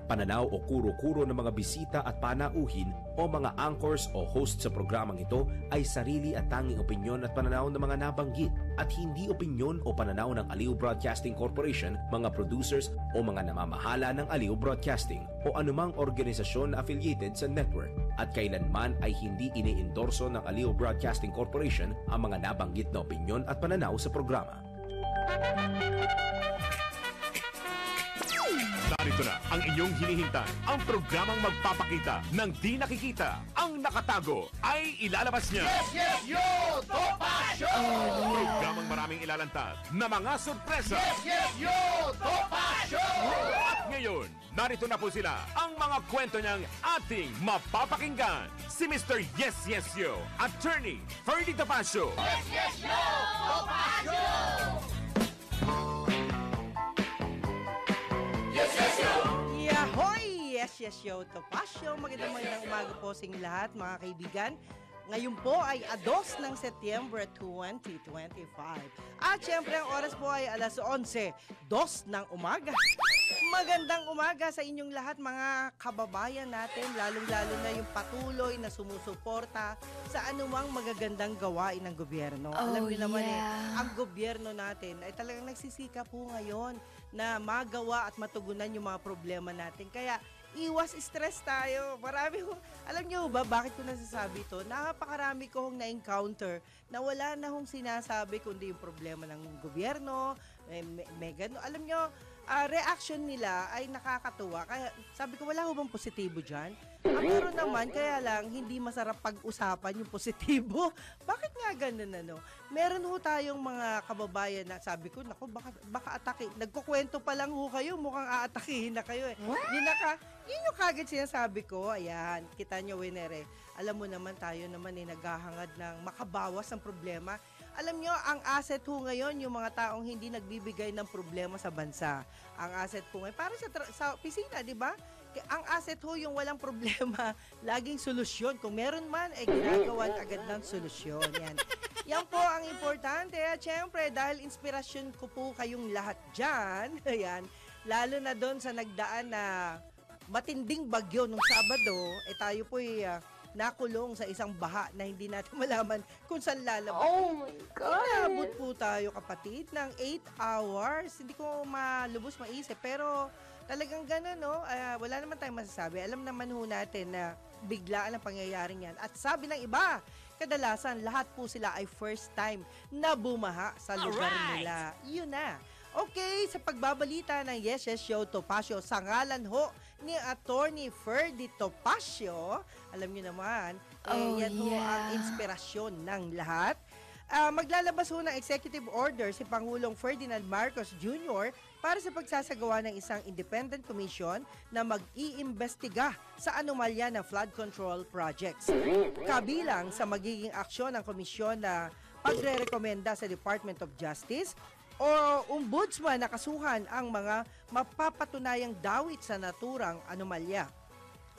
pananaw o kuro-kuro ng mga bisita at panauhin o mga anchors o host sa programang ito ay sarili at tanging opinyon at pananaw ng mga nabanggit at hindi opinyon o pananaw ng Aliw Broadcasting Corporation, mga producers o mga namamahala ng Aliw Broadcasting o anumang organisasyon na affiliated sa network at kailanman ay hindi iniendorso ng Aliw Broadcasting Corporation ang mga nabanggit na opinyon at pananaw sa programa. Narito na ang inyong hinihintay, ang programang magpapakita ng di nakikita. Ang nakatago ay ilalabas niya. Yes, yes, yo! Topacio! Programang maraming ilalantad na mga sorpresa. Yes, yes, yo! Topacio! At ngayon, narito na po sila, ang mga kwento niyang ating mapapakinggan. Si Mr. Yes, Yes, Yo, Attorney Ferdy Topacio. Yes, yes, yo! Topacio! Yes, yes, yo! Yahoy! Yes, yes, yo, Topacio. Magandang umaga po sa inyong lahat, mga kaibigan. Ngayon po ay 2 ng Setyembre 2025. At syempre, ang oras po ay alas 11:02 ng umaga. Magandang umaga sa inyong lahat, mga kababayan natin, lalong-lalo na yung patuloy na sumusuporta sa anumang magagandang gawain ng gobyerno. Alam niyo naman ang gobyerno natin ay talagang nagsisika po ngayon na magawa at matugunan yung mga problema natin. Kaya iwas stress tayo. Marami ho, alam niyo ba bakit ko nasasabi ito? Napakarami ko hong na-encounter na wala na hong sinasabi kundi yung problema ng gobyerno, may gano. Alam niyo, reaction nila ay nakakatuwa. Kaya sabi ko, wala ho bang positibo dyan? Meron naman, kaya lang hindi masarap pag-usapan yung positibo. Bakit nga ganun, ano? Meron ho tayong mga kababayan na sabi ko, naku, baka atake. Nagkukwento pa lang ho kayo, mukhang aatakihin na kayo eh. Yun yung kagad sinasabi ko. Ayan, kita nyo, Winere. Alam mo naman, tayo naman eh, naghahangad ng makabawas ng problema. Alam nyo, ang asset ho ngayon, yung mga taong hindi nagbibigay ng problema sa bansa. Ang asset ho ngayon, para sa opisina, di ba? Ang asset ho yung walang problema, laging solusyon. Kung meron man, ay ginagawan agad ng solusyon. Yan. Yan po ang importante. At syempre, dahil inspirasyon ko po kayong lahat dyan, ayan, lalo na doon sa nagdaan na matinding bagyo nung Sabado, tayo po'y nakulong sa isang baha na hindi natin malaman kung saan lalabas. Oh my God! Inabot po tayo, kapatid, ng 8 hours. Hindi ko malubos maisip, pero talagang gano'n, no? Wala naman tayong masasabi. Alam naman ho natin na biglaan ang pangyayaring yan. At sabi ng iba, kadalasan lahat po sila ay first time na bumaha sa lugar nila. Yun na. Okay, sa pagbabalita ng Yes, Yes, Show Topacio, sa ngalan ho ni Attorney Ferdy Topacio, alam niyo naman, yan ho ang inspirasyon ng lahat. Maglalabas ho ng executive order si Pangulong Ferdinand Marcos Jr. para sa pagsasagawa ng isang independent commission na mag-iimbestiga sa anomalya ng flood control projects. Kabilang sa magiging aksyon ng komisyon na pagre-rekomenda sa Department of Justice o ombudsman na kasuhan ang mga mapapatunayang dawit sa naturang anomalya.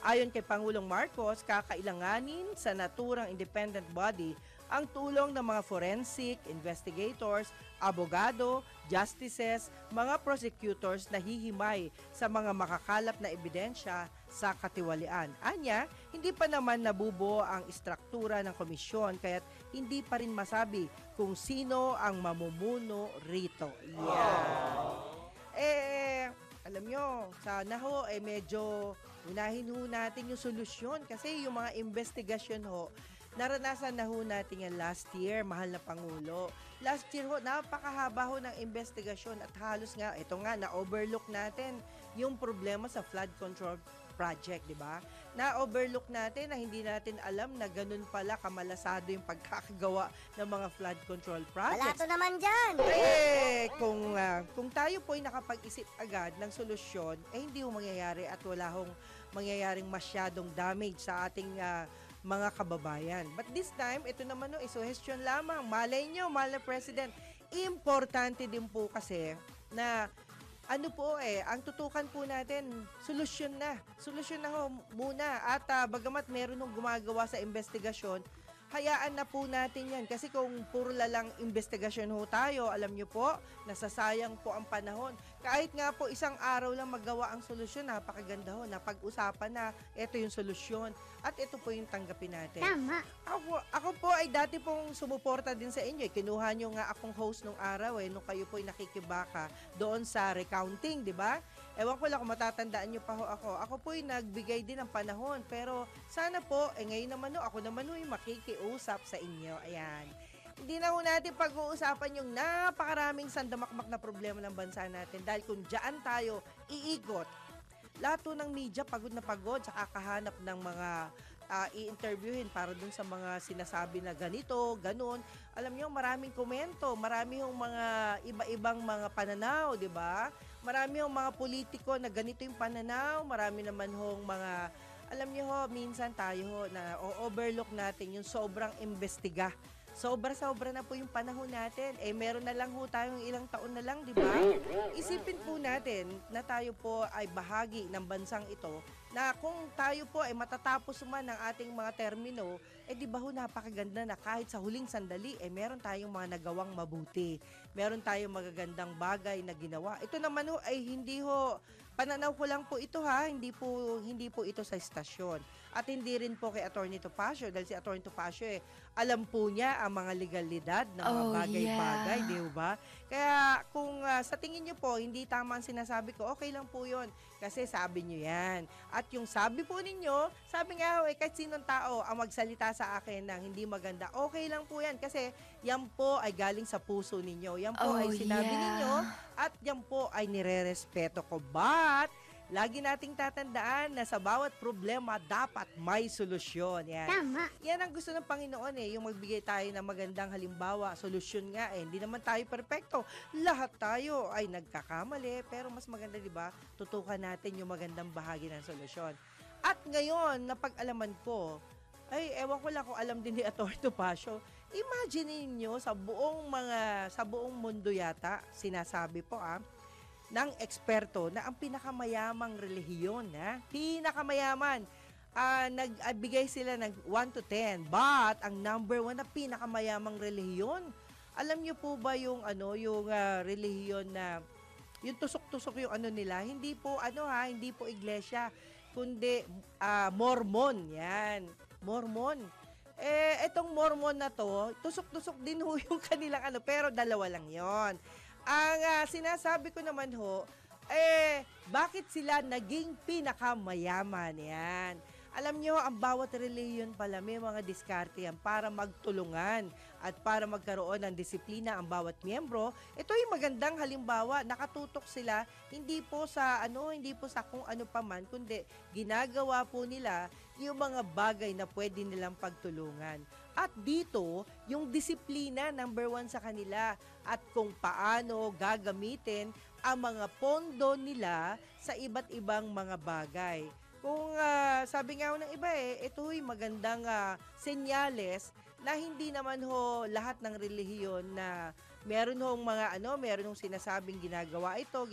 Ayon kay Pangulong Marcos, kakailanganin sa naturang independent body ang tulong ng mga forensic investigators, abogado, justices, mga prosecutors na hihimay sa mga makakalap na ebidensya sa katiwalian. Anya, hindi pa naman nabubuo ang istruktura ng komisyon kaya't hindi pa rin masabi kung sino ang mamumuno rito. Alam nyo, sana ho, medyo unahin ho natin yung solusyon kasi yung mga investigasyon ho, naranasan na ho natin yan last year, mahal na Pangulo. Last year ho, napakahaba ho ng investigasyon at halos nga, ito nga, na-overlook natin yung problema sa flood control project, di ba? Na-overlook natin na hindi natin alam na ganun pala kamalasado yung pagkakagawa ng mga flood control projects. Wala to naman dyan! Kung tayo po ay nakapag-isip agad ng solusyon, hindi ho mangyayari at wala hong mangyayaring masyadong damage sa ating mga kababayan. But this time, ito naman isuhestyon lamang. Malay nyo, mahal na President, importante din po kasi na ang tutukan po natin, solusyon na. Solusyon na ho muna. At bagamat meron nung gumagawa sa investigasyon, hayaan na po natin yan. Kasi kung puro lalang investigasyon ho tayo, alam nyo po, nasasayang po ang panahon. Kahit nga po isang araw lang magawa ang solusyon, napakaganda ho. Napag-usapan na, ito yung solusyon. At ito po yung tanggapin natin. Tama. Ako po ay dati pong sumuporta din sa inyo. Kinuha nyo nga akong host nung araw nung kayo po ay nakikibaka doon sa recounting, di ba? Ewan ko lang kung matatandaan nyo pa ho ako. Ako po ay nagbigay din ng panahon. Pero sana po, ngayon naman ako naman yung makikiusap sa inyo. Ayan. Hindi na ho natin pag-uusapan yung napakaraming sandamakmak na problema ng bansa natin. Dahil kung dyan tayo iikot, lahat ng media pagod na pagod sa kakahanap ng mga i-interviewin para dun sa mga sinasabi na ganito, ganun. Alam nyo, maraming komento, marami yung mga iba-ibang mga pananaw, di ba? Marami yung mga politiko na ganito yung pananaw, marami naman hong mga, alam nyo ho, minsan tayo ho, na overlook natin yung sobrang imbestiga. Sobra-sobra na po yung panahon natin. Meron na lang ho tayong ilang taon na lang, di ba? Isipin po natin na tayo po ay bahagi ng bansang ito na kung tayo po ay matatapos man ng ating mga termino, di ba ho napakaganda na kahit sa huling sandali, meron tayong mga nagawang mabuti. Meron tayong magagandang bagay na ginawa. Ito naman ho ay hindi ho, pananaw ko lang po ito ha, hindi po ito sa istasyon. At hindi rin po kay Atty. Topacio dahil si Atty. Topacio alam po niya ang mga legalidad ng mga bagay-bagay, di ba? Kaya kung sa tingin niyo po hindi tama ang sinasabi ko, okay lang po 'yon kasi sabi niyo 'yan. At yung sabi po ninyo, sabi nga kahit sinong tao ang magsalita sa akin ng hindi maganda, okay lang po 'yan kasi yan po ay galing sa puso ninyo. Yan po ay sinabi ninyo at yan po ay nirerespeto ko. But lagi nating tatandaan na sa bawat problema dapat may solusyon. Yan. Tama. Yan ang gusto ng Panginoon yung magbigay tayo ng magandang halimbawa. Solusyon nga hindi naman tayo perpekto. Lahat tayo ay nagkakamali, pero mas maganda 'di ba? Tutukan natin yung magandang bahagi ng solusyon. At ngayon, napag-alaman ko, ewan ko lang kung alam din ni Atty. Topacio. Imagine niyo sa buong mundo yata, sinasabi po ng eksperto na ang pinakamayamang relihiyon, pinakamayaman, nagbigay sila ng 1 to 10, but ang number 1 na pinakamayamang relihiyon, alam niyo po ba yung relihiyon na yung tusok-tusok yung nila, hindi po hindi po iglesia, kundi Mormon, yan, Mormon. Etong Mormon na to, tusok-tusok din ho yung kanilang pero dalawa lang yon. Ang sinasabi ko naman ho, bakit sila naging pinakamayaman? Yan. Alam nyo, ang bawat relihiyon pala may mga diskarte yan para magtulungan at para magkaroon ng disiplina ang bawat miyembro. Ito yung magandang halimbawa, nakatutok sila hindi po sa kung ano pa man, kundi ginagawa po nila yung mga bagay na pwede nilang pagtulungan. At dito, yung disiplina, number 1 sa kanila at kung paano gagamitin ang mga pondo nila sa iba't ibang mga bagay. Kung sabi nga ng iba ito'y magandang senyales na hindi naman ho lahat ng relihiyon na meron hong sinasabing ginagawa ito,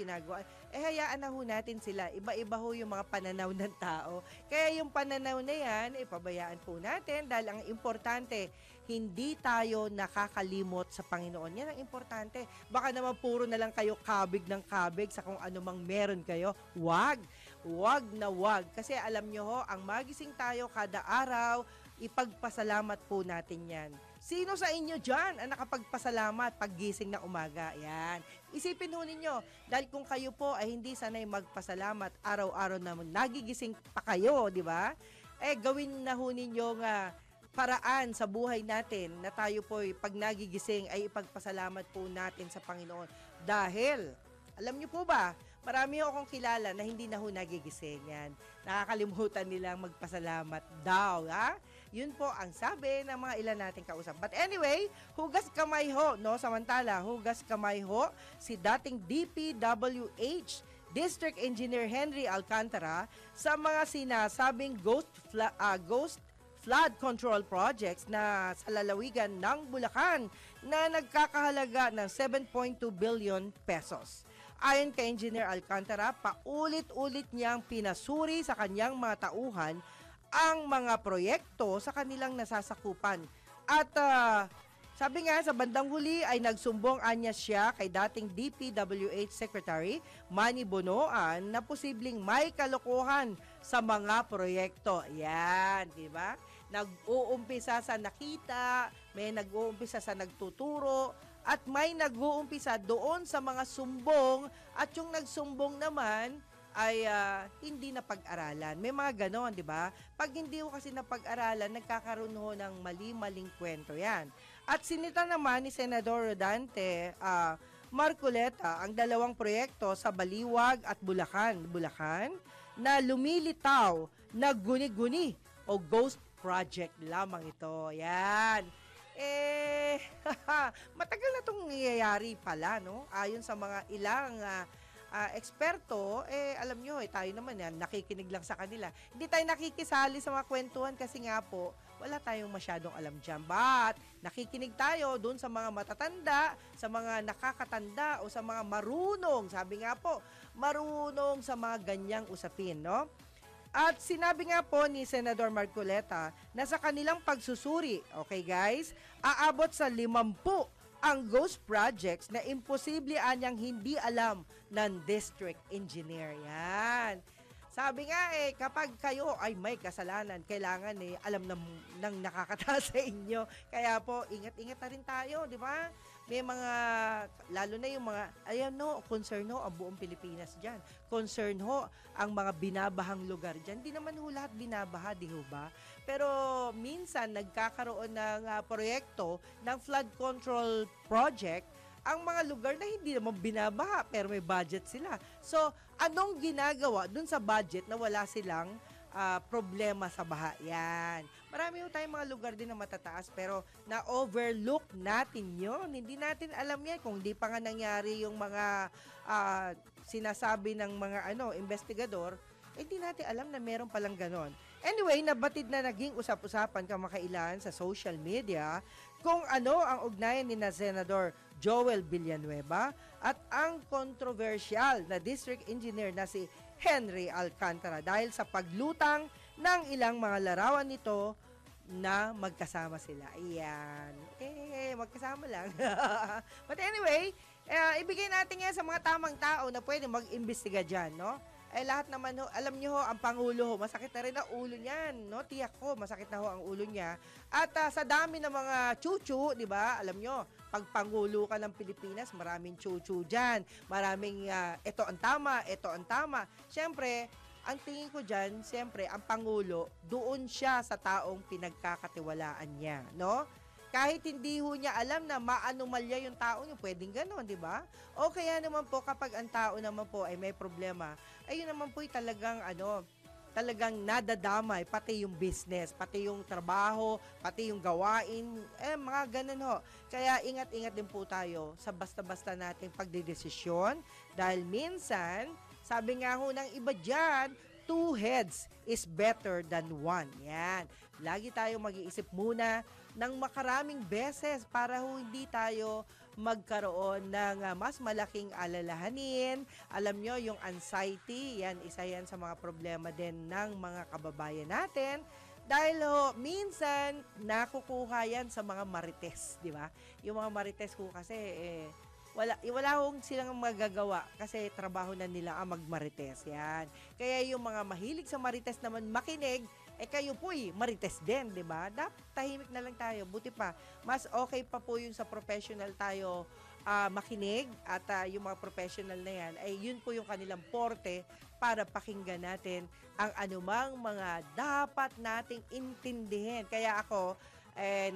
hayaan na ho natin sila. Iba-iba ho yung mga pananaw ng tao. Kaya yung pananaw na yan, pabayaan po natin dahil ang importante, hindi tayo nakakalimot sa Panginoon. Yan ang importante. Baka naman puro na lang kayo kabig ng kabig sa kung ano mang meron kayo. Wag na wag. Kasi alam nyo ho, ang magising tayo kada araw, ipagpasalamat po natin yan. Sino sa inyo dyan ang nakapagpasalamat paggising na umaga? Yan. Isipin ho ninyo, dahil kung kayo po ay hindi sanay magpasalamat, araw-araw na nagigising pa kayo, di ba? Gawin na ho ninyo nga paraan sa buhay natin na tayo po pag nagigising ay ipagpasalamat po natin sa Panginoon. Dahil, alam niyo po ba, marami akong kilala na hindi na ho nagigising yan. Nakakalimutan nilang magpasalamat daw, Yun po ang sabi ng mga ilan nating kausap. But anyway, hugas kamay ho, Samantala, hugas kamay ho si dating DPWH District Engineer Henry Alcantara sa mga sinasabing ghost flood control projects na sa lalawigan ng Bulacan na nagkakahalaga ng 7.2 billion pesos. Ayon kay Engineer Alcantara, paulit-ulit niyang pinasuri sa kanyang mga tauhan ang mga proyekto sa kanilang nasasakupan At sabi nga, sa bandang huli ay nagsumbong anya siya kay dating DPWH Secretary Manny Bonoan na posibleng may kalokohan sa mga proyekto. Yan, di ba? Nag-uumpisa sa nakita, may nag-uumpisa sa nagtuturo, at may nag-uumpisa doon sa mga sumbong, at yung nagsumbong naman ay hindi na pag-aralan. May mga ganon, di ba? Pag hindi ho kasi napag-aralan, nagkakaroon ho ng mali-maling kwento yan. At sinita naman ni Senador Rodante Marcoleta ang dalawang proyekto sa Baliwag at Bulacan na lumilitaw na guni-guni o ghost project lamang ito. Yan. Matagal na itong nangyayari pala, no? Ayon sa mga ilang eksperto, alam nyo, tayo naman yan, nakikinig lang sa kanila. Hindi tayo nakikisali sa mga kwentuhan kasi nga po, wala tayong masyadong alam dyan. But, nakikinig tayo doon sa mga matatanda, sa mga nakakatanda, o sa mga marunong, sabi nga po, marunong sa mga ganyang usapin, no? At sinabi nga po ni Senador Marcoleta na sa kanilang pagsusuri, okay guys, aabot sa 50 ang ghost projects na imposible anyang hindi alam ng district engineer. Yan. Sabi nga kapag kayo ay may kasalanan, kailangan alam ng nakakataas sa inyo. Kaya po, ingat-ingat na rin tayo, di ba? May mga, lalo na yung mga, ayan no, concern ho ang buong Pilipinas dyan. Concern ho ang mga binabahang lugar dyan. Di naman ho lahat binabaha, di ho ba? Pero minsan nagkakaroon ng proyekto ng flood control project ang mga lugar na hindi naman binabaha pero may budget sila. So, anong ginagawa dun sa budget na wala silang problema sa baha? Yan. Marami ho tayong mga lugar din na matataas pero na-overlook natin yon. Hindi natin alam yan kung di pa nga nangyari yung mga sinasabi ng mga investigador, hindi natin alam na meron palang ganon. Anyway, nabatid na naging usap-usapan kamakailan sa social media kung ano ang ugnayan ni na Senador Joel Villanueva at ang controversial na district engineer na si Henry Alcantara dahil sa paglutang ng ilang mga larawan nito na magkasama sila. Ayan. Magkasama lang. But anyway, ibigay natin yan sa mga tamang tao na pwede mag-imbestiga dyan, no? Lahat naman ho, alam nyo ho, ang Pangulo ho, masakit na rin ang ulo niyan, no? Tiyak ho, masakit na ho ang ulo niya. At sa dami ng mga chuchu, di ba? Alam nyo, pag Pangulo ka ng Pilipinas, maraming chuchu dyan. Maraming, ito ang tama, ito ang tama. Siyempre, ang tingin ko dyan, siyempre, ang Pangulo, doon siya sa taong pinagkakatiwalaan niya, no? Kahit hindi ho niya alam na maanomalya yung tao niya, pwedeng gano'n, di ba? O kaya naman po, kapag ang tao naman po ay may problema, ayun naman po ay talagang nadadamay, pati yung business, pati yung trabaho, pati yung gawain, mga ganun ho. Kaya ingat-ingat din po tayo sa basta-basta nating pagdedesisyon, dahil minsan, sabi nga ho ng iba dyan, 2 heads is better than 1. Yan. Lagi tayo mag-iisip muna ng makaraming beses para hindi tayo magkaroon ng mas malaking alalahanin. Alam nyo, yung anxiety, isa yan sa mga problema din ng mga kababayan natin. Dahil minsan, nakukuha yan sa mga marites, di ba? Yung mga marites ko kasi, wala hong silang magagawa kasi trabaho na nila ang magmarites. Yan. Kaya yung mga mahilig sa marites naman makinig, kayo po'y marites din, di ba? Dapat tahimik na lang tayo. Buti pa, mas okay pa po yung sa professional tayo makinig at yung mga professional na yan, ay yun po yung kanilang porte para pakinggan natin ang anumang mga dapat nating intindihin. Kaya ako,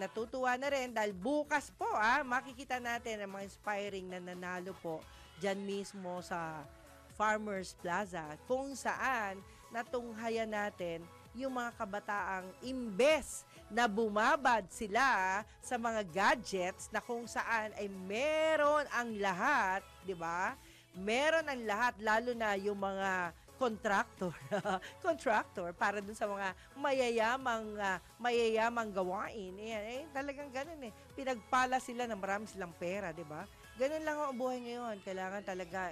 natutuwa na rin dahil bukas po makikita natin ang mga inspiring na nanalo po dyan mismo sa Farmers Plaza kung saan natunghayan natin yung mga kabataang imbes na bumabad sila sa mga gadgets na kung saan ay meron ang lahat, di ba? Meron ang lahat, lalo na yung mga contractor para dun sa mga mayayamang gawain. Talagang ganun pinagpala sila na marami silang pera, di ba? Ganun lang ang buhay ngayon. Kailangan talaga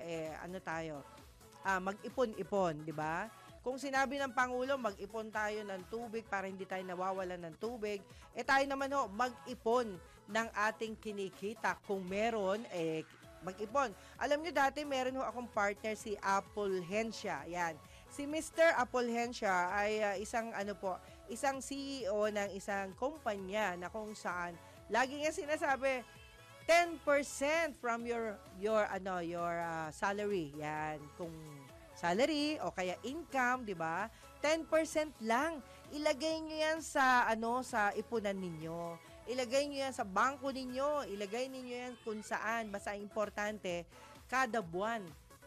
tayo mag-ipon-ipon, di ba? Kung sinabi ng Pangulo, mag-ipon tayo ng tubig para hindi tayo nawawalan ng tubig, tayo naman mag-ipon ng ating kinikita. Kung meron, mag-ipon. Alam nyo dati, meron akong partner si Apulhencia. Yan. Si Mr. Apulhencia ay isang CEO ng isang kumpanya na kung saan lagi niya sinasabi 10% from your salary. Yan, kung salary o kaya income, 'di ba? 10% lang. Ilagay niyo 'yan sa sa ipunan ninyo. Ilagay niyo 'yan sa bangko ninyo, ilagay niyo 'yan kung saan. Basta importante kada buwan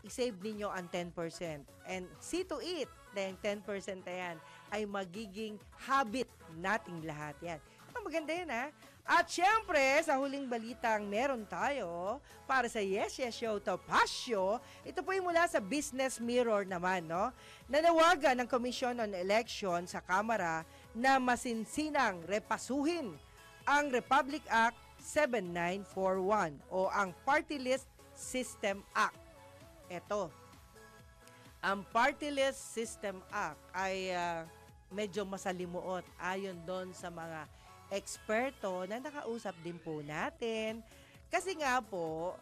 i-save ninyo ang 10%. And see to it na yung 10% na yan ay magiging habit nating lahat. Yan. Maganda yan, ha? At syempre, sa huling balitang meron tayo para sa Yes Yes Show Topacio, ito po yung mula sa Business Mirror naman, no? Nanawagan ng Commission on Election sa Kamara na masinsinang repasuhin ang Republic Act 7941 o ang Party List System Act. Ito, ang Party List System Act ay medyo masalimuot ayon doon sa mga eksperto na nakausap din po natin. Kasi nga po,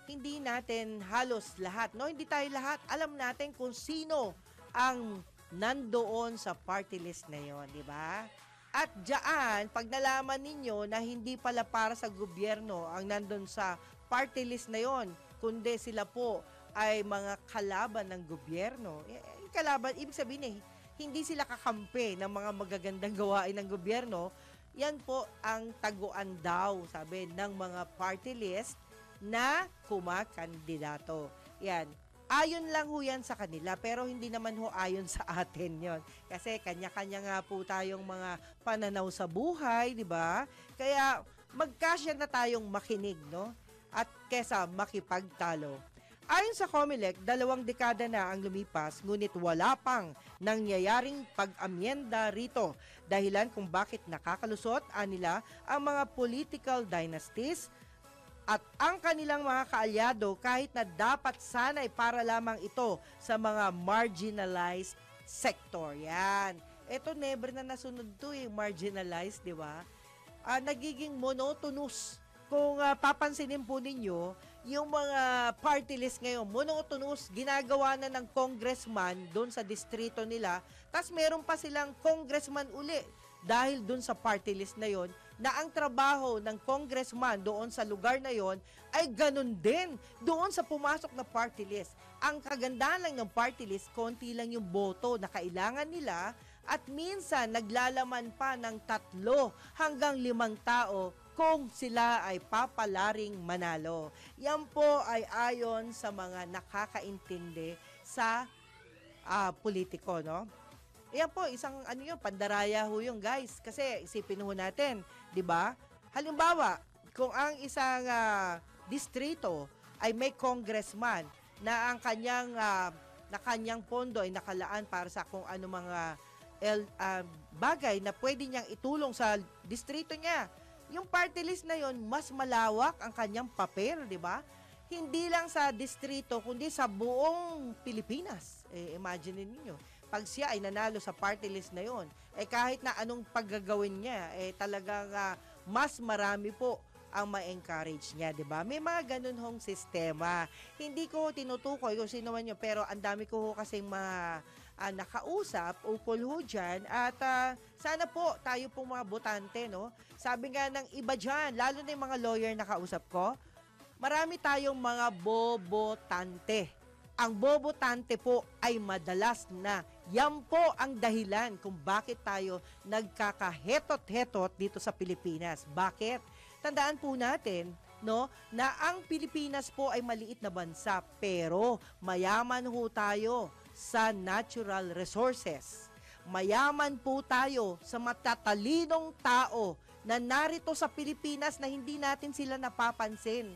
hindi natin halos lahat, no? Hindi tayo lahat alam natin kung sino ang nandoon sa party list na yon, di ba? At diyan, pag nalaman ninyo na hindi pala para sa gobyerno ang nandun sa party list na yon, kundi sila po ay mga kalaban ng gobyerno. Kalaban, ibig sabihin hindi sila kakampi ng mga magagandang gawain ng gobyerno. Yan po ang taguan daw, sabi, ng mga party list na kumakandidato. Yan. Ayon lang ho yan sa kanila, pero hindi naman ho ayon sa atin yon. Kasi kanya-kanya nga po tayong mga pananaw sa buhay, di ba? Kaya magkasya na tayong makinig, no? At kesa makipagtalo. Ayon sa COMELEC, 2 dekada na ang lumipas, ngunit wala pang nangyayaring pag-amyenda rito. Dahilan kung bakit nakakalusot nila ang mga political dynasties at ang kanilang mga kaalyado kahit na dapat sanay para lamang ito sa mga marginalized sector. Yan. Ito never na nasunod to marginalized, di ba? Nagiging monotonous. Kung papansinin po ninyo, yung mga party list ngayon, monotonous, ginagawa na ng congressman doon sa distrito nila, tas meron pa silang congressman uli dahil doon sa party list na yon, na ang trabaho ng congressman doon sa lugar na yon ay ganun din doon sa pumasok na party list. Ang kagandahan lang ng party list, konti lang yung boto na kailangan nila at minsan naglalaman pa ng 3 hanggang 5 tao kung sila ay papalaring manalo. Yan po ay ayon sa mga nakakaintindi sa politiko, no? Yan po, isang pandaraya ho yung guys. Kasi isipin ho natin, di ba? Halimbawa, kung ang isang distrito ay may congressman na ang kanyang pondo ay nakalaan para sa kung ano mga bagay na pwede niyang itulong sa distrito niya. Yung party list na yon, mas malawak ang kanyang papel, di ba? Hindi lang sa distrito, kundi sa buong Pilipinas. Imagine niyo, pag siya ay nanalo sa party list na yon, kahit na anong paggagawin niya, talagang mas marami po ang ma-encourage niya, di ba? May mga ganun hong sistema. Hindi ko tinutukoy kung sino man yun, pero ang dami ko ho kasing mga nakausap, ukol ho dyan, at sana po tayo pong mga botante, no? Sabi nga ng iba dyan, lalo na yung mga lawyer na kausap ko, marami tayong mga bobotante. Ang bobotante po ay madalas na yan po ang dahilan kung bakit tayo nagkakahetot-hetot dito sa Pilipinas. Bakit? Tandaan po natin, no, na ang Pilipinas po ay maliit na bansa, pero mayaman ho tayo sa natural resources. Mayaman po tayo sa matatalinong tao na narito sa Pilipinas na hindi natin sila napapansin.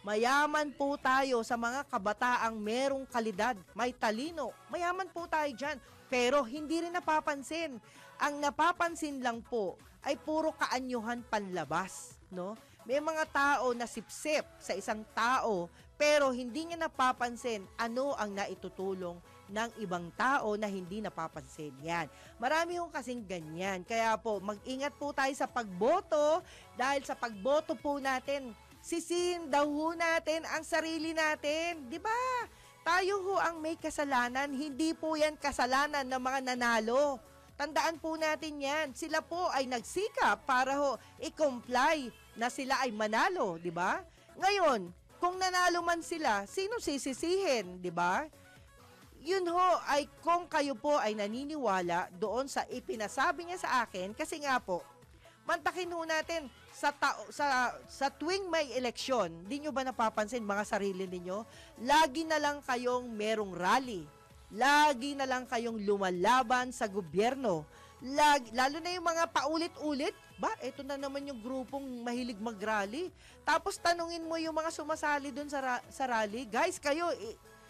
Mayaman po tayo sa mga kabataang merong kalidad, may talino. Mayaman po tayo dyan, pero hindi rin napapansin. Ang napapansin lang po ay puro kaanyuhan panlabas, no? May mga tao na sipsip sa isang tao, pero hindi niya napapansin ano ang naitutulong ng ibang tao na hindi napapansin. Yan. Marami hong kasing ganyan. Kaya po, mag-ingat po tayo sa pagboto dahil sa pagboto po natin, sisihin daw ho natin ang sarili natin. Di ba? Tayo ho ang may kasalanan. Hindi po yan kasalanan ng mga nanalo. Tandaan po natin yan. Sila po ay nagsikap para ho i-comply na sila ay manalo. Di ba? Ngayon, kung nanalo man sila, sino sisisihin? Di ba? Yun ho ay kung kayo po ay naniniwala doon sa ipinasabi niya sa akin, kasi nga po, mantakin ho natin sa tuwing may eleksyon, di nyo ba napapansin mga sarili ninyo, lagi na lang kayong merong rally, lagi na lang kayong lumalaban sa gobyerno, lalo na yung mga paulit-ulit, eto na naman yung grupong mahilig mag-rally, tapos tanungin mo yung mga sumasali doon sa rally, guys, kayo,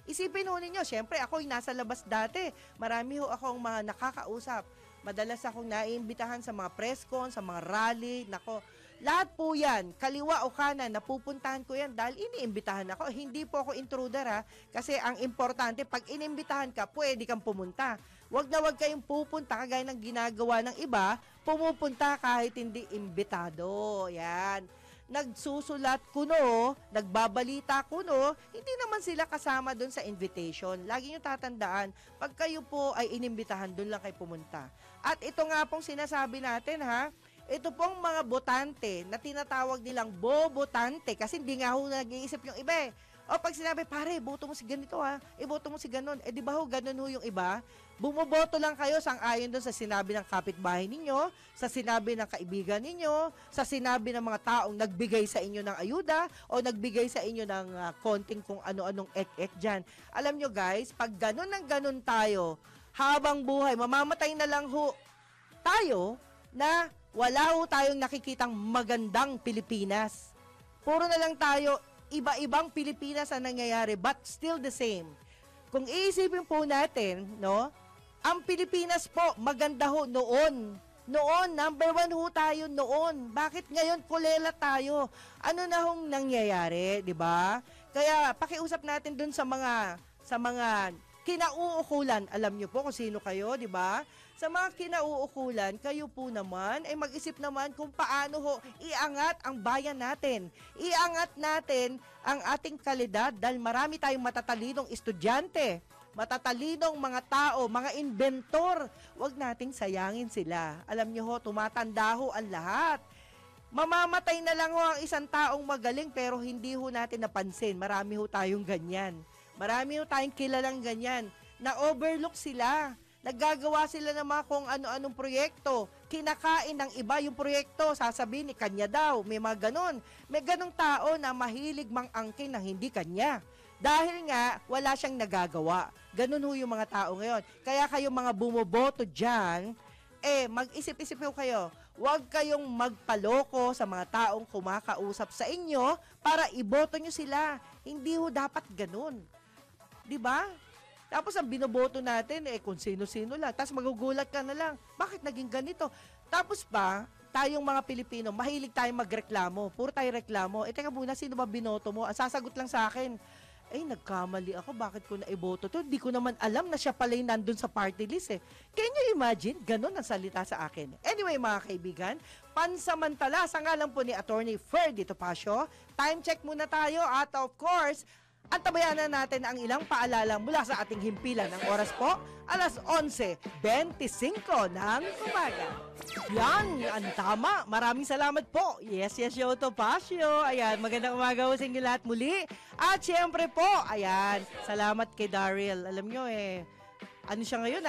isipin ho ninyo, syempre ako'y nasa labas dati. Marami ho akong mga nakakausap. Madalas akong naiimbitahan sa mga press con, sa mga rally. Nako, lahat po yan, kaliwa o kanan, napupuntahan ko yan dahil iniimbitahan ako. Hindi po ako intruder ha, kasi ang importante, pag inimbitahan ka, pwede kang pumunta. Wag na wag kayong pupunta, kagaya ng ginagawa ng iba, pumupunta kahit hindi imbitado. Yan. Nagsusulat kuno, nagbabalita kuno, hindi naman sila kasama doon sa invitation. Lagi nyo tatandaan, pag kayo po ay inimbitahan, doon lang kayo pumunta. At ito nga pong sinasabi natin ha, ito pong mga botante na tinatawag nilang bobotante, kasi hindi nga ho nag-iisip yung iba eh. O pag sinabi, pare, boto mo si ganito ha, iboto mo si ganon. Eh di ba ho, ganon ho yung iba? Bumoboto lang kayo sang-ayon doon sa sinabi ng kapitbahay ninyo, sa sinabi ng kaibigan ninyo, sa sinabi ng mga taong nagbigay sa inyo ng ayuda o nagbigay sa inyo ng konting kung ano-anong ek-ek dyan. Alam nyo guys, pag ganon ng ganon tayo, habang buhay, mamamatay na lang ho tayo na wala ho tayong nakikitang magandang Pilipinas. Puro na lang tayo iba-ibang Pilipinas ang nangyayari, but still the same. Kung iisipin po natin, no, ang Pilipinas po, maganda ho noon. Noon, number 1 ho tayo noon. Bakit ngayon kulela tayo? Ano na hong nangyayari, di ba? Kaya pakiusap natin dun sa mga kinauukulan. Alam nyo po kung sino kayo, di ba? Sa mga kinauukulan, kayo po naman ay mag-isip naman kung paano ho iangat ang bayan natin. Iangat natin ang ating kalidad dahil marami tayong matatalinong estudyante, matatalinong mga tao, mga inventor. Huwag nating sayangin sila. Alam nyo ho, tumatanda ho ang lahat. Mamamatay na lang ho ang isang taong magaling pero hindi ho natin napansin. Marami ho tayong ganyan. Marami ho tayong kilalang ganyan na overlook sila. Naggagawa sila ng mga kung ano-anong proyekto. Kinakain ng iba yung proyekto. Sasabihin ni kanya daw. May mga ganon. May ganong tao na mahilig mang-angkin na hindi kanya. Dahil nga, wala siyang nagagawa. Ganon ho yung mga tao ngayon. Kaya kayo mga bumoboto dyan, mag-isip-isip ho kayo. Huwag kayong magpaloko sa mga taong kumakausap sa inyo para iboto nyo sila. Hindi ho dapat ganon. Diba? Tapos ang binoboto natin, kung sino-sino lang. Tapos magugulat ka na lang, bakit naging ganito? Tapos pa, tayong mga Pilipino, mahilig tayong magreklamo. Puro tayo reklamo. Teka muna, sino ba binoto mo? Ang sasagot lang sa akin, nagkamali ako, bakit ko na iboto to? Di ko naman alam na siya pala yung nandun sa party list eh. Can you imagine? Ganon ang salita sa akin. Anyway mga kaibigan, pansamantala, sa ngalan po ni Attorney Ferdy Topacio, time check muna tayo at of course, antabayanan natin ang ilang paalala mula sa ating himpilan ng oras po, alas 11:25 ng umaga. Yan, ang tama. Maraming salamat po. Yes, yo, Topacio. Ayan, magandang umaga po sa inyo lahat muli. At syempre po, ayan, salamat kay Daryl. Alam nyo ano siya ngayon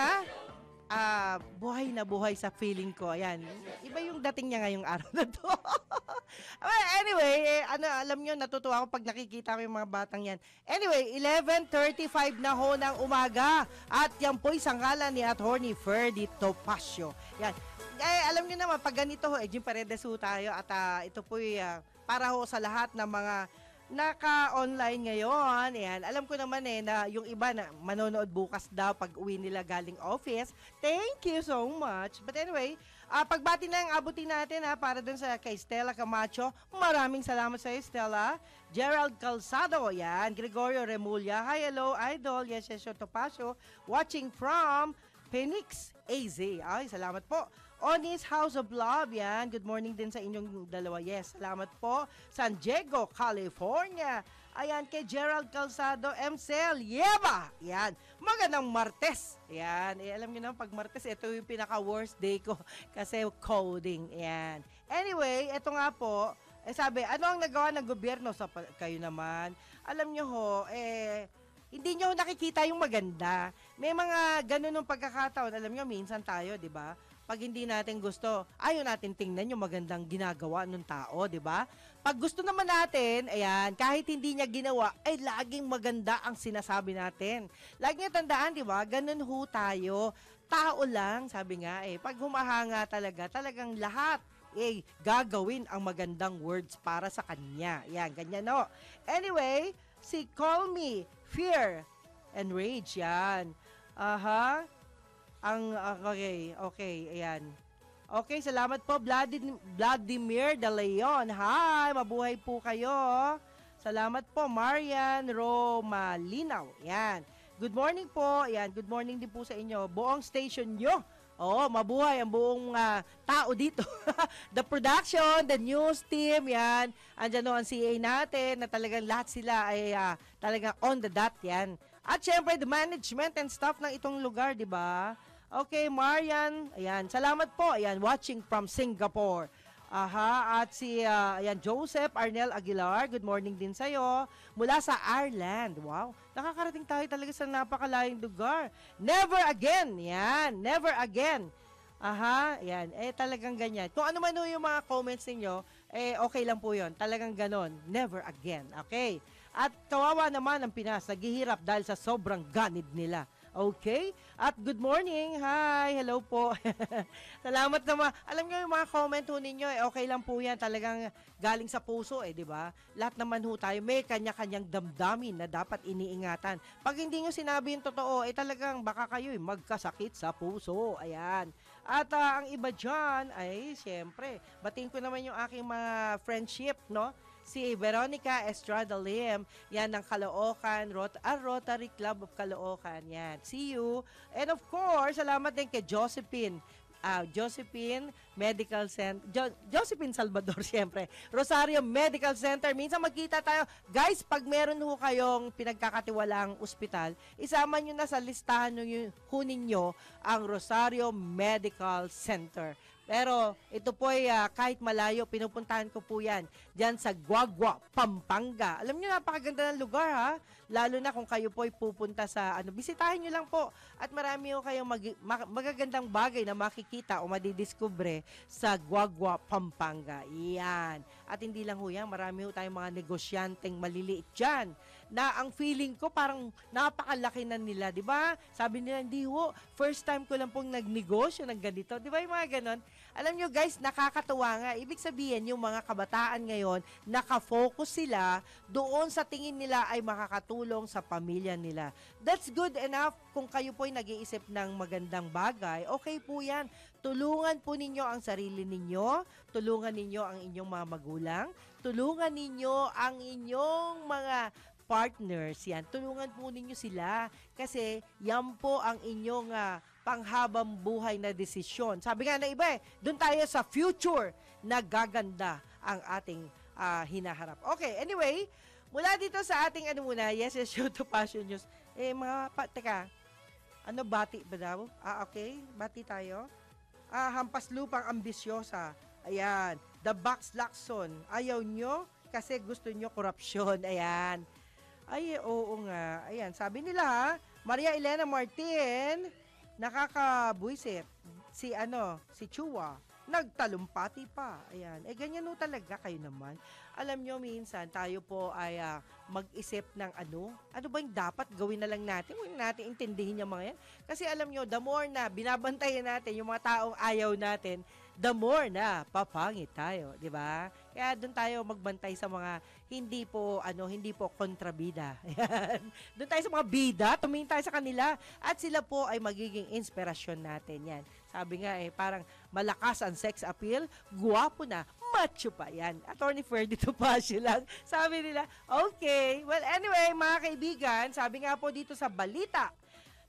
buhay na buhay sa feeling ko. Ayan, iba yung dating niya ngayong araw na to. Anyway, alam nyo, natutuwa ako pag nakikita ko yung mga batang yan. Anyway, 11:35 na ho ng umaga. At yan po'y sangalan ni Attorney Ferdy Topacio. Yan. Alam nyo naman, pag ganito ho, Jim Paredes ho tayo. At ito po'y para ho sa lahat ng mga naka-online ngayon. Ayan. Alam ko naman na yung iba na manonood bukas daw pag uwi nila galing office. Thank you so much. But anyway, pagbati na yung abutin natin para dun sa kay Stella Camacho. Maraming salamat sa iyo, Stella. Gerald Calzado, yan. Gregorio Remulla. Hi, hello, idol. Yes, Topacio. Watching from Phoenix, AZ. Ay, salamat po. Onis House of Love, yan. Good morning din sa inyong dalawa. Yes, salamat po. San Diego, California. Ayan, kay Gerald Calzado, MCL, Yeba. Yan, magandang Martes. Yan, alam niyo na, pag Martes, ito yung pinaka-worst day ko kasi coding. Yan. Anyway, ito nga po, sabi, ano ang nagawa ng gobyerno sa kayo naman? Alam niyo ho, hindi nyo nakikita yung maganda. May mga ganun ng pagkakataon. Alam nyo, minsan tayo, di ba? Pag hindi natin gusto, ayaw natin tingnan yung magandang ginagawa ng tao, di ba? Pag gusto naman natin, ayan, kahit hindi niya ginawa, ay laging maganda ang sinasabi natin. Lagi niyo tandaan, di ba? Ganun ho tayo. Tao lang, sabi nga pag humahanga talaga, talagang lahat gagawin ang magandang words para sa kanya. Yan, ganyan no. Anyway, si Call Me, Fear and Rage, yan. Aha. Okay, ayan. Okay, salamat po, Vladimir De Leon. Hi, mabuhay po kayo. Salamat po, Marian Romalinaw. Yan. Good morning po. Yan, good morning din po sa inyo. Buong station nyo. Oo, mabuhay ang buong tao dito. The production, the news team, yan. Andyan ang CA natin na talagang lahat sila ay talagang on the dot, yan. At syempre, the management and staff ng itong lugar, di ba? Okay, Marian, ayan, salamat po. Ayan, watching from Singapore. Aha, at si ayan, Joseph Arnel Aguilar, good morning din sa'yo. Mula sa Ireland. Wow, nakakarating tayo talaga sa napakalayong lugar. Never again, yan, never again. Aha, yan, talagang ganyan. Kung ano man yung mga comments ninyo, okay lang po yun. Talagang ganon, never again, okay? At kawawa naman ang Pinas, naghihirap dahil sa sobrang ganid nila. Okay? At good morning. Hi. Hello po. Salamat naman. Alam niyo yung mga comment ho ninyo, okay lang po yan. Talagang galing sa puso, di ba? Lahat naman ho tayo, may kanya-kanyang damdamin na dapat iniingatan. Pag hindi nyo sinabi yung totoo, talagang baka kayo magkasakit sa puso. Ayan. At ang iba dyan, ay, siyempre, batiin ko naman yung aking mga friendship, no? Si Veronica Estrada Lim, yan ng Caloocan, Rotary Club of Caloocan, yan. See you. And of course, salamat din kay Josephine Medical Center, Josephine Salvador, siyempre. Rosario Medical Center. Minsan magkita tayo. Guys, pag meron ho kayong pinagkakatiwalaang ospital, isama nyo na sa listahan ninyo ang Rosario Medical Center. Pero ito po ay kahit malayo, pinupuntahan ko po yan dyan sa Guagua, Pampanga. Alam niyo, napakaganda ng lugar ha. Lalo na kung kayo po ay pupunta sa, bisitahin nyo lang po. At marami ho kayong magagandang bagay na makikita o madidiskubre sa Guagua, Pampanga. Iyan. At hindi lang ho yan, marami ho tayong mga negosyanteng maliliit dyan na ang feeling ko parang napakalaki na nila, di ba? Sabi nila, hindi ho, first time ko lang pong nagnegosyo ng ganito. Di ba yung mga ganon? Alam nyo guys, nakakatuwa nga. Ibig sabihin, yung mga kabataan ngayon, nakafocus sila doon sa tingin nila ay makakatulong sa pamilya nila. That's good enough kung kayo po ay nag-iisip ng magandang bagay. Okay po yan. Tulungan po ninyo ang sarili ninyo, tulungan ninyo ang inyong mga magulang, tulungan ninyo ang inyong mga partners, yan. Tulungan po ninyo sila kasi yan po ang inyong panghabang buhay na desisyon. Sabi nga na iba doon tayo sa future na gaganda ang ating hinaharap. Okay, anyway, mula dito sa ating yes, show to Passion News. Teka, bati ba daw? Okay, bati tayo. Hampas lupang ambisyosa. Ayan, the Box Lacson. Ayaw nyo kasi gusto nyo korupsyon. Ayan. Ay, oo nga. Ayan, sabi nila Maria Elena Martin, nakakabuisit. Si Chua, nagtalumpati pa. Ayan. Ganyan ho talaga kayo naman. Alam nyo, minsan, tayo po ay mag-isip ng ano ba yung dapat gawin na lang natin? Huwag natin intindihin yung mga yan. Kasi alam nyo, the more na binabantayan natin yung mga taong ayaw natin, the more na papangit tayo, di ba? Kaya doon tayo magbantay sa mga hindi po kontrabida. Ayan. Doon tayo sa mga bida, tumingin tayo sa kanila at sila po ay magiging inspirasyon natin yan. Sabi nga parang malakas ang sex appeal, guwapo na, macho pa yan. Attorney Ferdy Topacio lang. Sabi nila, okay. Well, anyway, mga kaibigan, sabi nga po dito sa balita,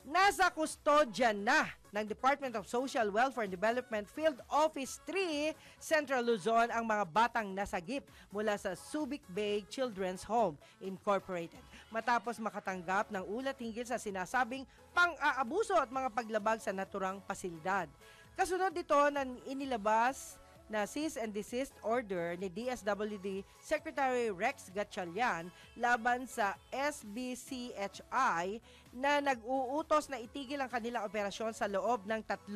nasa kustodya na ng Department of Social Welfare and Development Field Office 3, Central Luzon ang mga batang nasagip mula sa Subic Bay Children's Home Incorporated. Matapos makatanggap ng ulat hinggil sa sinasabing pang-aabuso at mga paglabag sa naturang pasilidad. Kasunod dito ng inilabas na cease and desist order ni DSWD Secretary Rex Gatchalian laban sa SBCHI na nag-uutos na itigil ang kanilang operasyon sa loob ng 30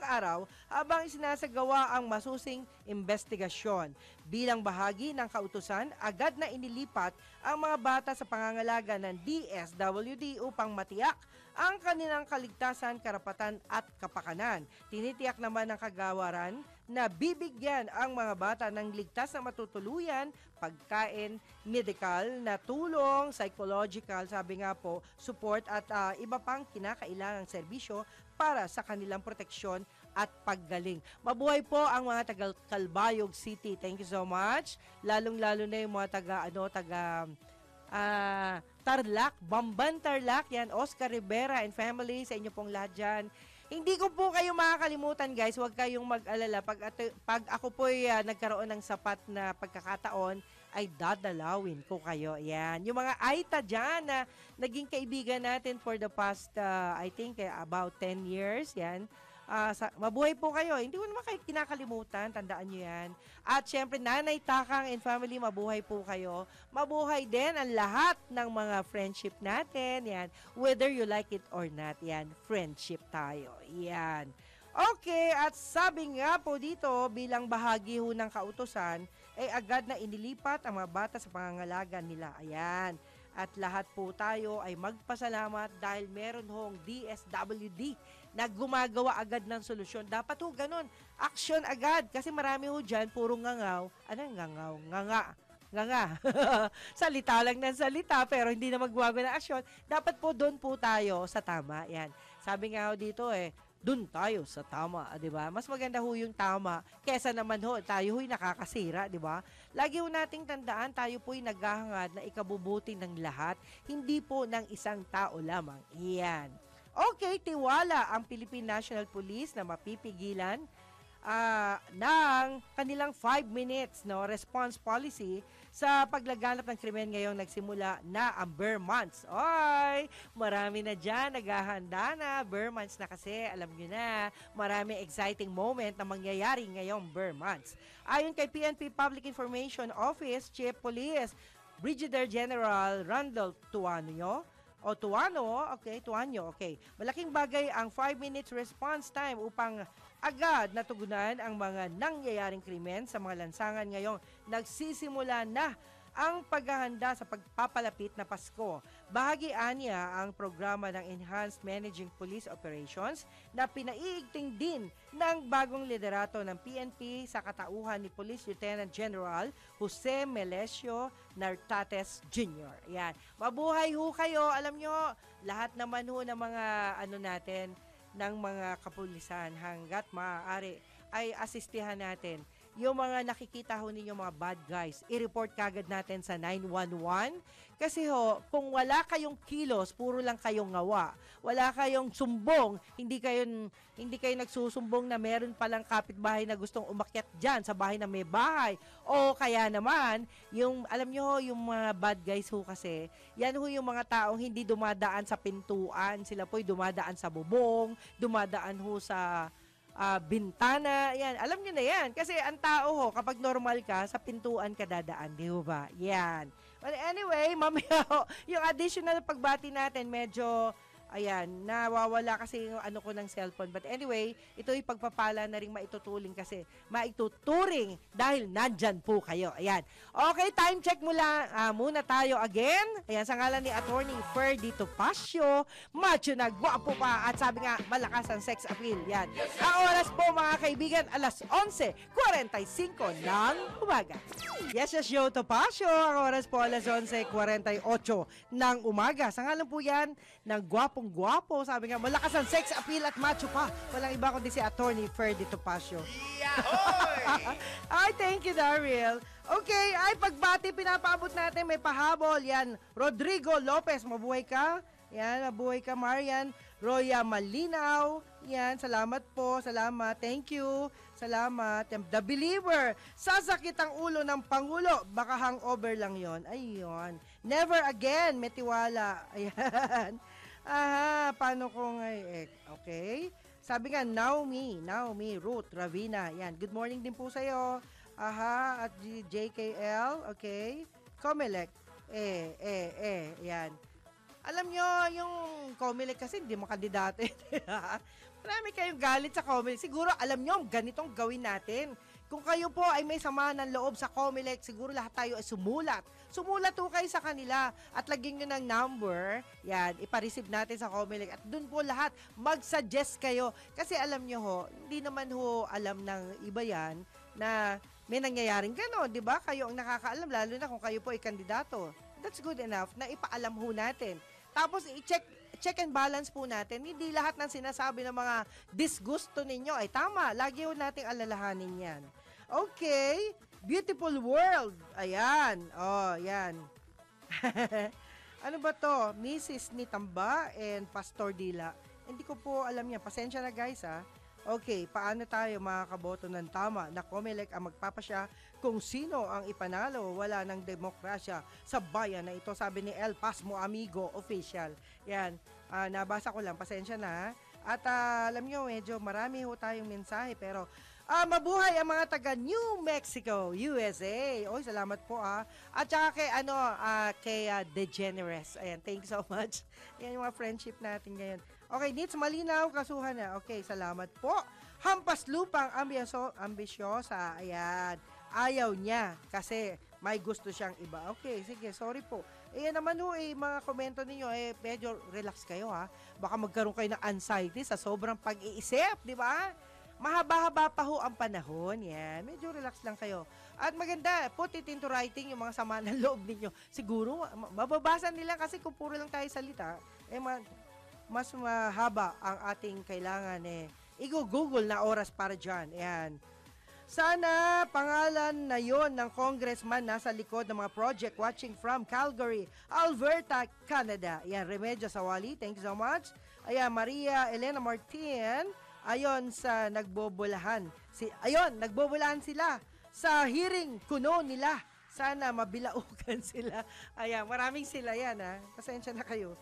araw habang isinasagawa ang masusing investigasyon. Bilang bahagi ng kautusan, agad na inilipat ang mga bata sa pangangalaga ng DSWD upang matiyak ang kanilang kaligtasan, karapatan at kapakanan. Tinitiyak naman ng kagawaran na bibigyan ang mga bata ng ligtas na matutuluyan, pagkain, medical na tulong, psychological, sabi nga po, support at iba pang kinakailangang serbisyo para sa kanilang proteksyon at paggaling. Mabuhay po ang mga taga Calbayog City. Thank you so much. Lalong-lalo na yung mga taga Tarlac, Bamban Tarlac, yan, Oscar Rivera and family, sa inyo pong lahat dyan. Hindi ko po kayo makakalimutan, guys. Huwag kayong mag-alala. Pag ako po nagkaroon ng sapat na pagkakataon, ay dadalawin ko kayo. Yan. Yung mga Aita dyan na naging kaibigan natin for the past, I think, about 10 years. Yan. Mabuhay po kayo. Hindi ko naman kayo kinakalimutan. Tandaan nyo yan. At syempre, Nanay Takang and family, mabuhay po kayo. Mabuhay din ang lahat ng mga friendship natin. Yan. Whether you like it or not. Yan. Friendship tayo. Yan. Okay. At sabi nga po dito, bilang bahagi ho ng kautusan, ay agad na inilipat ang mga bata sa pangangalaga nila. Ayan. At lahat po tayo ay magpasalamat dahil meron hong DSWD na gumagawa agad ng solusyon. Dapat ho ganun. Action agad. Kasi marami ho dyan, puro ngangaw. Anong ngangaw? Nganga. Salita lang ng salita, pero hindi na magwawa ng aksyon. Dapat po doon po tayo sa tama. Yan. Sabi nga ho dito doon tayo sa tama, di ba? Mas maganda ho yung tama kesa naman ho, tayo ho'y nakakasira, di ba? Lagi ho nating tandaan, tayo po'y naghahangad na ikabubuti ng lahat, hindi po ng isang tao lamang. Iyan. Okay, tiwala ang Philippine National Police na mapipigilan ng kanilang 5 minutes response policy sa paglaganap ng krimen ngayong nagsimula na ang Bear Months. Oy, marami na dyan, naghahanda na. Bear Months na kasi, alam nyo na, marami exciting moment na mangyayari ngayong Bear Months. Ayon kay PNP Public Information Office, Chief Police Brigadier General Randall Tuanyo, malaking bagay ang 5 minutes response time upang agad natugunan ang mga nangyayaring krimen sa mga lansangan ngayong nagsisimula na ang paghahanda sa pagpapalapit na Pasko. Bahagian niya ang programa ng Enhanced Managing Police Operations na pinaiigting din ng bagong liderato ng PNP sa katauhan ni Police Lieutenant General Jose Melesio Nartates Jr. Yan. Mabuhay ho kayo. Alam nyo, lahat naman ho ng mga natin, ng mga kapulisan hanggat maaari ay asistihan natin. Yung mga nakikita ho ninyo mga bad guys, i-report kagad natin sa 911. Kasi kung wala kayong kilos, puro lang kayong ngawa. Wala kayong sumbong, hindi kayo nagsusumbong na meron palang kapitbahay na gustong umakyat dyan sa bahay na may bahay. O kaya naman, alam nyo yung mga bad guys kasi, yan yung mga taong hindi dumadaan sa pintuan. Sila po'y dumadaan sa bubong, dumadaan sa bintana, yan. Alam niyo na yan. Kasi ang tao kapag normal ka, sa pintuan ka dadaan, di ba? Yan. Well, anyway, mamaya yung additional pagbati natin, medyo Ayan, nawawala kasi yung ano ko ng cellphone. But anyway, ito yung pagpapala na rin maituturing kasi. Maituturing dahil nandyan po kayo. Ayan. Okay, time check muna tayo again. Ayan, sa ngalan ni Attorney Ferdy Topacio, macho na, gwapo pa, at sabi nga, malakas ang sex appeal. Yan. Ang oras po mga kaibigan, alas 11:45 ng umaga. Yes, yo, Topacio. Ang oras po, alas 11:48 ng umaga. Sa ngalan po yan, ng gwapong-gwapo. Sabi nga, malakas ang sex appeal at macho pa. Walang iba kundi si Attorney Ferdy Topacio. Ay, thank you, Daryl. Okay, ay pagbati pinapaabot natin, may pahabol. Yan, Rodrigo Lopez, mabuhay ka. Yan, mabuhay ka, Marian. Roya Malinaw. Yan, salamat po, salamat. Thank you. Salamat. The Believer, sasakit ang ulo ng Pangulo. Baka hangover lang yon. Ayun. Never again, may tiwala. Ayan. Aha, paano kung, okay. Sabi nga, Naomi, Ruth, Ravina. Yan, good morning din po sa'yo. Aha, at JKL, okay. Comelec, yan. Alam nyo, yung Comelec kasi hindi mo kandidato. Marami kayong galit sa Comelec. Siguro, alam nyo, ganitong gawin natin. Kung kayo po ay may sama ng loob sa Comelec, siguro lahat tayo ay sumulat. Sumulat po kayo sa kanila at lagyan nyo ng number. Yan, ipareceive natin sa Comelec. At dun po lahat, mag-suggest kayo. Kasi alam nyo ho, hindi naman ho alam ng iba yan na may nangyayaring gano'n, di ba? Kayo ang nakakaalam, lalo na kung kayo po ay kandidato. That's good enough na ipaalam ho natin. Tapos, check and balance po natin. Hindi lahat ng sinasabi ng mga disgusto ninyo ay tama. Lagi ho nating alalahanin yan. Okay. Beautiful world. Ayan. Oh, yan. Ano ba to? Mrs. Nitamba and Pastor Dila. Hindi ko po alam yan. Pasensya na guys ha. Okay, paano tayo makakaboto ng tama na Comelec ang magpapasya kung sino ang ipanalo? Wala ng demokrasya sa bayan na ito, sabi ni El Pasmo Amigo Official. Yan, nabasa ko lang, pasensya na. At alam nyo, medyo marami ho tayong mensahe, pero mabuhay ang mga taga New Mexico, USA. Oy, salamat po At saka kay Degeneres. Ayan, thank you so much. Yan yung mga friendship natin ngayon. Okay, Nits, malinaw, kasuhan na. Okay, salamat po. Hampas lupang ambisyosa. Ayan. Ayaw niya kasi may gusto siyang iba. Okay, sige, sorry po. Ayan naman mga komento ninyo, medyo relax kayo Baka magkaroon kayo ng anxiety sa sobrang pag-iisip, di ba? Mahaba-haba pa ho ang panahon. Yan, medyo relax lang kayo. At maganda, put it into writing yung mga sama ng loob ninyo. Siguro, mababasa nila kasi kung puro lang tayo salita, mas mahaba ang ating kailangan i-google na oras para dyan. Ayan. Sana pangalan na yon ng congressman nasa likod ng mga project watching from Calgary, Alberta, Canada. Ayan, Remedyo Sawali, thank you so much. Ayan, Maria Elena Martin, ayon sa nagbobolahan. Nagbobolahan sila sa hearing kuno nila. Sana mabilaukan sila. Ayan, maraming sila yan Pasensya na kayo.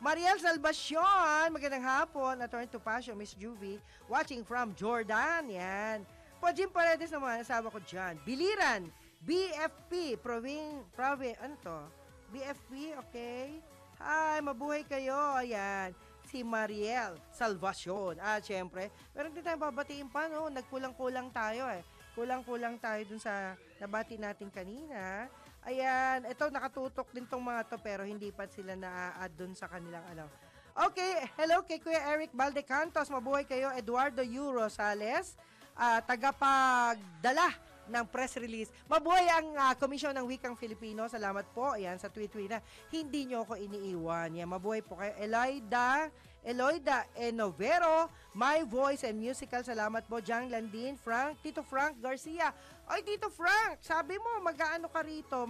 Mariel Salvacion, magandang hapon. Attorney Topacio, Miss Juvie, watching from Jordan. Yan. Po Jim Paredes naman, asawa ko dyan. Biliran, BFP, ano to? BFP, okay. Hi, mabuhay kayo. Ayan. Si Mariel Salvacion. Syempre, meron din tayong babatiin pa, no? Nagkulang-kulang tayo Kulang-kulang tayo dun sa nabati natin kanina. Ayan, ito nakatutok din tong mga to pero hindi pa sila na-add dun sa kanilang Okay, hello kay Kuya Eric Baldecantos. Mabuhay kayo. Eduardo U. Rosales, tagapagdala ng press release. Mabuhay ang Komisyon ng Wikang Filipino. Salamat po. Ayan, sa tweet na hindi nyo ako iniiwan. Yan, mabuhay po kayo. Eloida Enovero, My Voice and Musical. Salamat po. Jang Landin, Tito Frank Garcia. Oy, Tito Frank, sabi mo, mag-aano ka rito,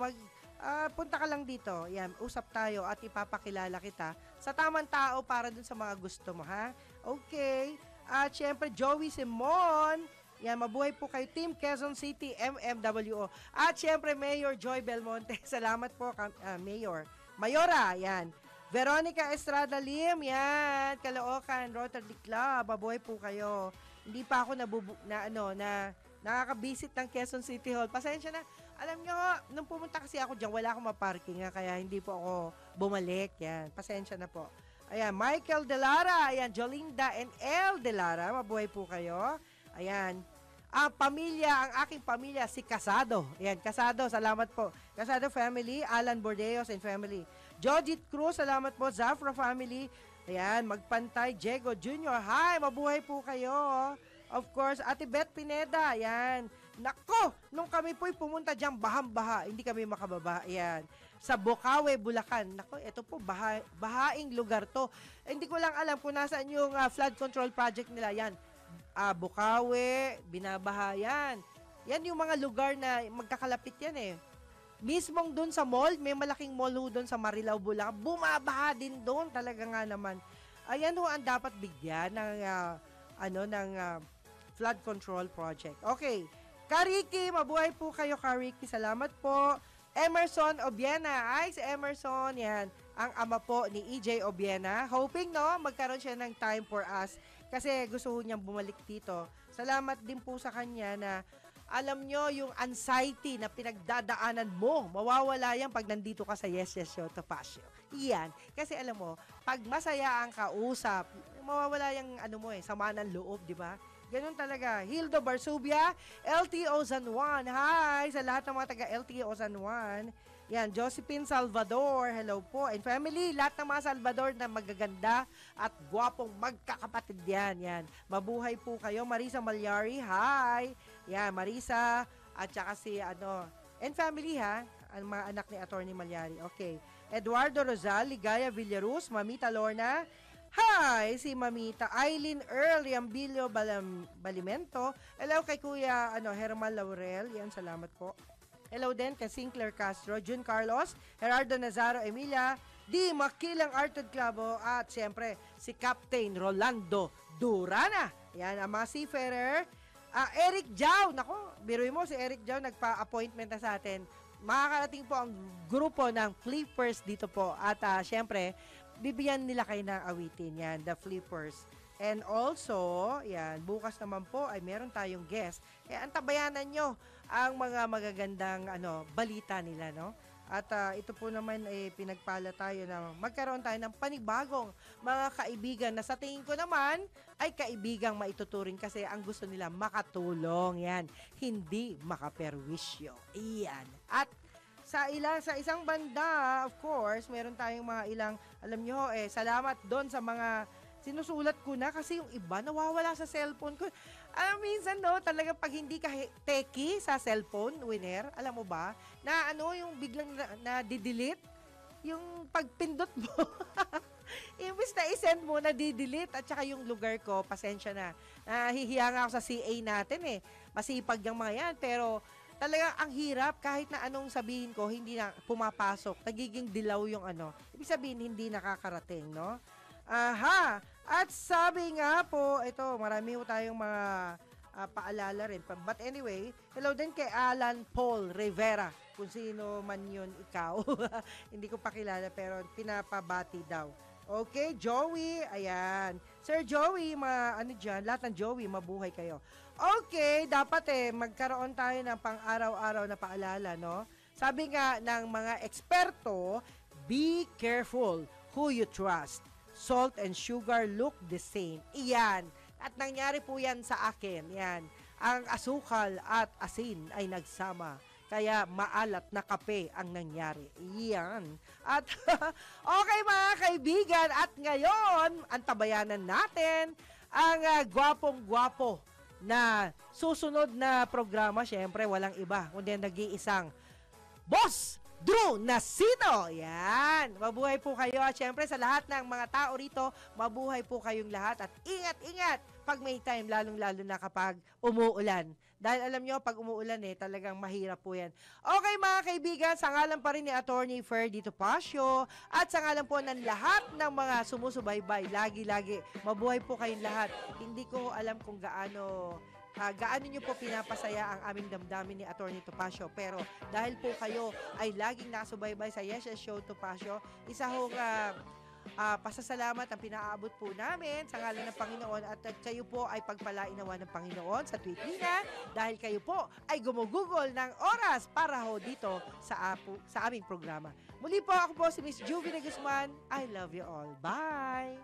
punta ka lang dito. Yan, usap tayo at ipapakilala kita sa tamang tao para dun sa mga gusto mo, ha? Okay. At syempre, Joey Simon. Yan, mabuhay po kayo. Team Quezon City, MMWO. At syempre, Mayor Joy Belmonte. Salamat po, Mayor. Mayora, yan. Veronica Estrada Lim, yan. Caloocan, Rotary Club. Mabuhay po kayo. Hindi pa ako nakaka-visit ng Quezon City Hall. Pasensya na. Alam nyo, nung pumunta kasi ako dyan, wala akong maparking kaya hindi po ako bumalik. Yan. Pasensya na po. Ayan, Michael Delara, ayan, Jolinda and El Delara, mabuhay po kayo. Ayan, ang aking pamilya, si Casado. Ayan, Casado, salamat po. Casado family, Alan Bordeos and family. Jojit Cruz, salamat po. Zafra family. Ayan, Magpantay, Diego Jr. Hi, mabuhay po kayo. Of course, Ate Beth Pineda, ayan. Nako, nung kami po'y pumunta dyan, bahang-baha, hindi kami makababa. Ayan. Sa Bocaue, Bulacan. Nako, ito po, bahaing lugar to. Hindi ko lang alam kung nasaan yung flood control project nila. Yan, Bocaue, binabaha yan. Yan yung mga lugar na magkakalapit yan eh. Mismong doon sa mall, may malaking mall doon sa Marilao, Bulacan. Bumabaha din doon talaga nga naman. Ayan ho ang dapat bigyan ng flood control project. Okay. Kariki, mabuhay po kayo, Kariki. Salamat po. Emerson Obiena. Ay, si Emerson, yan. Ang ama po ni EJ Obiena. Hoping, no, magkaroon siya ng time for us kasi gusto niyang bumalik dito. Salamat din po sa kanya na alam nyo yung anxiety na pinagdadaanan mo. Mawawala yan pag nandito ka sa Yes Yes Show Topacio. Iyan. Kasi alam mo, pag masaya ang kausap, mawawala yung sama ng loob, di ba? Ganun talaga. Hildo Barsubia, LTO San Juan. Hi sa lahat ng mga taga LTO San Juan. Yan, Josephine Salvador. Hello po. And family, lahat ng mga Salvador na magaganda at gwapong magkakapatid yan. Yan. Mabuhay po kayo. Marisa Malyari. Hi. Yan, Marisa. At saka si and family ha. Ang mga anak ni Attorney Malyari. Okay. Eduardo Rosal, Ligaya Villaruz, Mamita Lorna. Hi, si Mamita Eileen Earl Yambilio Balimento. Hello kay Kuya Herman Laurel. Yan, salamat po. Hello din kay Sinclair Castro, Jun Carlos, Gerardo Nazaro Emilia, Di Makilang Arted Clavo, at siyempre si Captain Rolando Durana. Yan, ang mga seafarer. Eric Jau, nako, biruin mo si Eric Jau, nagpa-appointment na sa atin. Makakarating po ang grupo ng Flippers dito po. At siyempre, bibigyan nila kayo ng awitin yan, the Flippers. And also, yan, bukas naman po ay meron tayong guest. Kaya antabayanan nyo ang mga magagandang balita nila, no? At ito po naman ay pinagpala tayo na magkaroon tayo ng panibagong mga kaibigan na sa tingin ko naman ay kaibigang maituturing kasi ang gusto nila makatulong, yan. Hindi makaperwisyo. Iyan. At sa isang banda, of course, meron tayong mga ilang, alam nyo, salamat doon sa mga sinusulat ko na kasi yung iba nawawala sa cellphone ko. Minsan, no, talaga pag hindi ka techie sa cellphone, winner, alam mo ba, na yung biglang na-delete, yung pagpindot mo, imbis na i-send mo, na-delete, at saka yung lugar ko, pasensya na. Nahihiya nga ako sa CA natin masipag yung mga yan, pero talagang ang hirap kahit na anong sabihin ko, hindi na pumapasok. Nagiging dilaw yung ibig sabihin, hindi nakakarating, no? Aha! At sabi nga po, ito, marami po tayong mga paalala rin. But anyway, hello din kay Alan Paul Rivera. Kung sino man yun ikaw. Hindi ko pakilala, pero pinapabati daw. Okay, Joey, ayan. Sir Joey, lahat ng Joey, mabuhay kayo. Okay, dapat magkaroon tayo ng pang-araw-araw na paalala, no? Sabi nga ng mga eksperto, be careful who you trust. Salt and sugar look the same. Iyan. At nangyari po yan sa akin. Yan. Ang asukal at asin ay nagsama. Kaya maalat na kape ang nangyari. Iyan. At okay mga kaibigan, at ngayon, ang tabayanan natin ang gwapong-gwapo na susunod na programa. Siyempre, walang iba kundi nag-iisang Boss Drew Nasito. Yan. Mabuhay po kayo. At syempre sa lahat ng mga tao rito, mabuhay po kayong lahat. At ingat-ingat pag may time, lalong-lalo na kapag umuulan. Dahil alam nyo, pag umuulan talagang mahirap po yan. Okay mga kaibigan, sa ngalan pa rin ni Attorney Ferdy Topacio at sa ngalan po ng lahat ng mga sumusubaybay, lagi-lagi, mabuhay po kayong lahat. Hindi ko alam kung gaano nyo po pinapasaya ang aming damdamin ni Attorney Topacio. Pero dahil po kayo ay laging nakasubaybay sa Yes Yes Show Topacio, isa hong pasasalamat ang pinaabot po namin sa ngalan ng Panginoon at kayo po ay pagpalainawa ng Panginoon sa Tweetlina dahil kayo po ay gumugugol ng oras para ho dito sa aming programa. Muli po ako po si Miss Juvie de Guzman. I love you all. Bye!